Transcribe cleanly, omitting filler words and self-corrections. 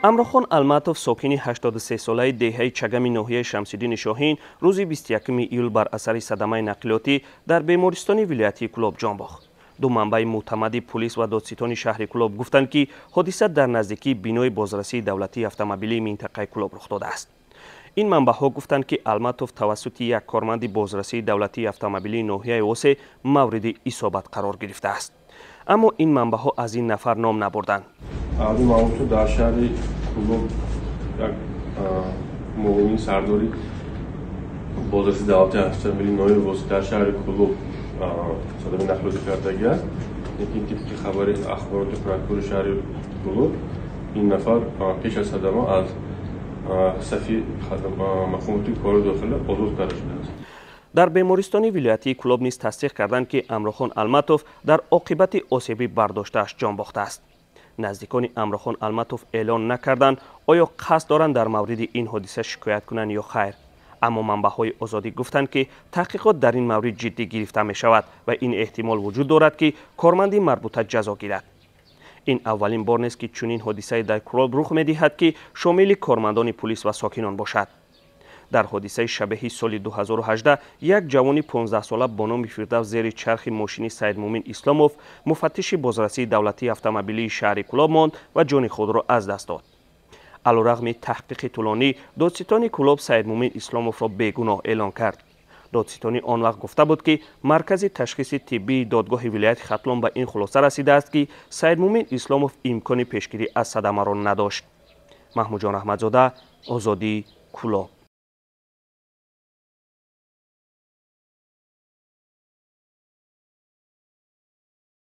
амрохон Алматов сокини 83 солаи деҳаи Чагами ноҳияи Шамсиддини Шоҳин рӯзи 21 июл бар асари садамаи нақлиётӣ дар бемористони вилоятии Кӯлоб ҷон бохт. ду манбаи мӯътамади пулис ва додситони шаҳри Кӯлоб гуфтанд, ки ҳодиса дар наздикии бинои бозрасии давлатии автомобилии минтақаи Кӯлоб рух додааст. ин манбаъҳо гуфтанд, ки Алматов тавассути як корманди бозрасии давлатии автомобилии ноҳияи Осе мавриди исобат қарор гирифтааст. аммо ин манбаъҳо аз ин нафар ном набурданд. дар шаҳри Кӯлоб як муовини сардори бозрасии давлатии автомобилии ноҳияи Осе дар шаҳри Кӯлоб садами нақлиётӣ кардагӣ аст. Лекин тибқи хабари ахбороти прокурори шаҳри Кӯлоб ин нафар пеш аз садама аз сафи мақомоти кори дохила озод карда шудааст. дар бемористони вилоятии Кӯлоб низ тасдиқ карданд, ки Амрохон Алматов дар оқибати осеби бардоштааш ҷон бохтааст. наздикони Амрохон Алматов эълон накарданд оё қасд доранд дар мавриди ин ҳодиса шикоят кунанд ё хайр. аммо манбаъҳои озодӣ гуфтанд, ки таҳқиқот дар ин маврид ҷиддӣ гирифта мешавад ва ин эҳтимол вуҷуд дорад, ки корманди марбута ҷазо гирад. ин аввалин бор нест, ки чунин ҳодисае дар Кӯлоб рух медиҳад, ки шомили кормандони пулис ва сокинон бошад. дар ҳодисаи шабеҳи соли 2018 як ҷавони 15-сола бо номи Фирдавс зери чархи мошини Саидмӯмин Исломов муфаттиши бозрасии давлатии автомобилии шаҳри Кӯлоб монд ва ҷони худро аз даст дод. алорағми таҳқиқи тӯлонӣ, додситони Кӯлоб Саидмӯмин Исломовро бегуноҳ эълон кард. додситони он вақт гуфта буд, ки маркази ташхиси тиббии додгоҳи вилояти Хатлон ба ин хулоса расидааст, ки Саидмӯмин Исломов имкони пешгирӣ аз садамаро надошт. Маҳмуҷон Раҳматзода, Озодӣ, Кӯлоб.